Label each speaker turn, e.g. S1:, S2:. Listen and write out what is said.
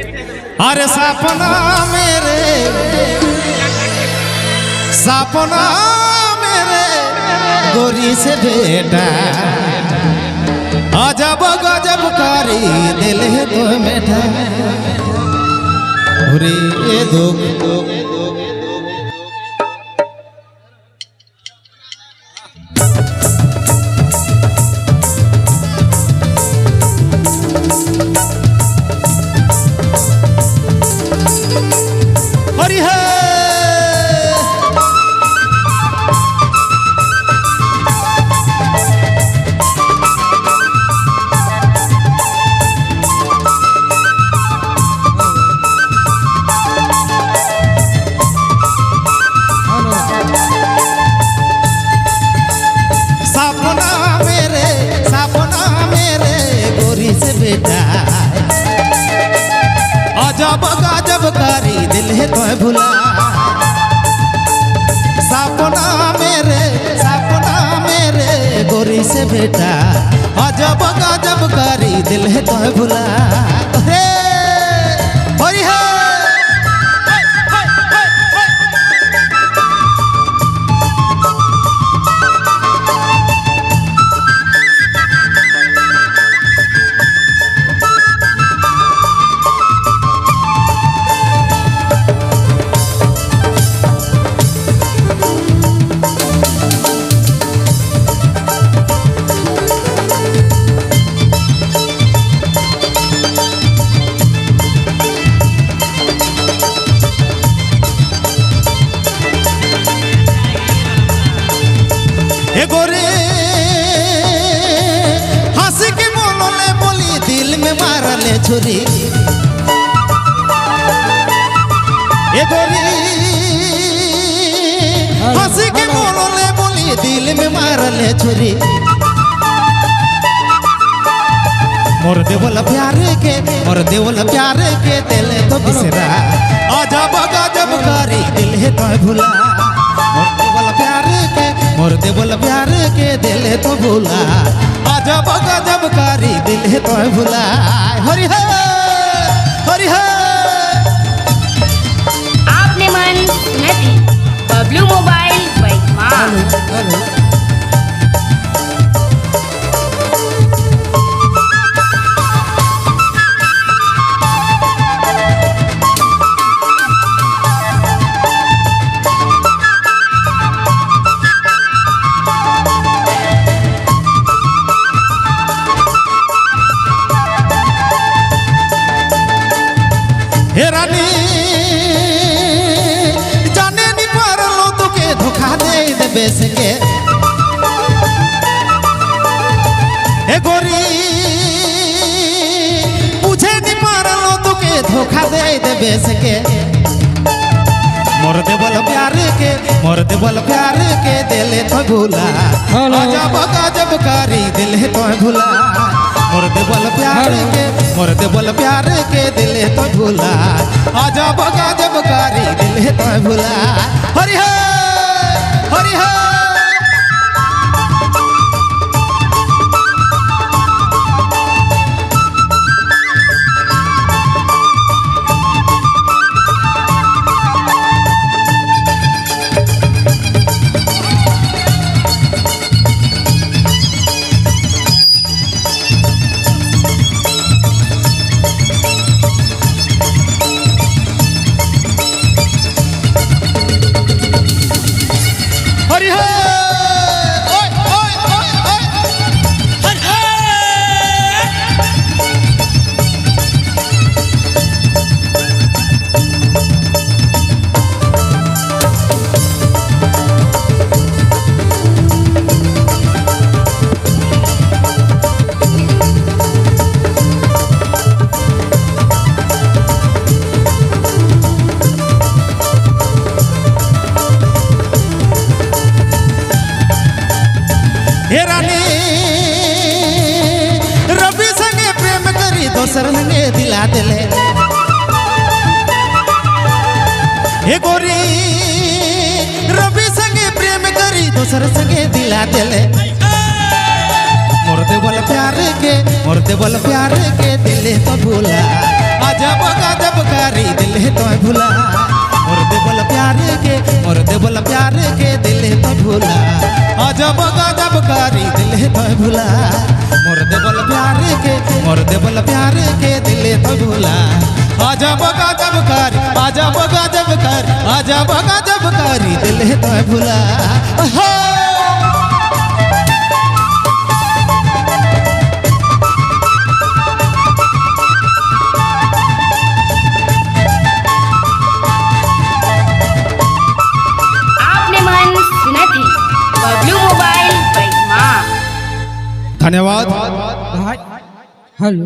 S1: अरे सपना मेरे गोरी से बेटा अजब गजब करी दिल है तो मेठा रे दुख अजब गजब करी दिल है तो भुला सपना मेरे गोरी से बेटा अजब गजब करी दिल है तो भुला रे हरि है गोरे हंस के बोलोले बोली दिल में मारले छुरी ए गोरी हंस के बोलोले बोली दिल में मारले छुरी मोर देवल प्यार के दिल तो बिसरा अजब गजब करी दिल है तो भुला मोर देवल प्यार के दिल तो भूला अजब गजब करी दिल तो भूला हरि है
S2: आपने मन नहीं बबलू मोबाइल बैठमा
S1: हे रानी जाने नहीं पारलो तो के धोखा दे बेस के हे गोरी पूछे नहीं पारलो तो के धोखा दे बेस के मोर देवल प्यार के दिल तो भूला अजब गजब करी दिल तो भूला मोर देवल प्यार के दिल तो भूला अजब गजब करी दिल तो भूला हरि है हे रानी रवि संगे प्रेम करी दोसर संगे दिला दिले हे गोरी रवि संगे प्रेम करी दोसर संगे दिला दिले मोर देवल प्यार के दिले तो भूला अजब गजब करी दिल तो भुला मोर देवल प्यार के मोर देवल प्यार के दिल तो भुला अजब गजब करी दिल तो भुला मोर देवल प्यार के मोर देवल प्यार के दिल तो भुला अजब गजब कर अजब गजब कर अजब गजब करी दिल तो भुला
S2: आपने मन सुना थी बबलू मोबाइल बैगमा।
S1: धन्यवाद।
S3: हेलो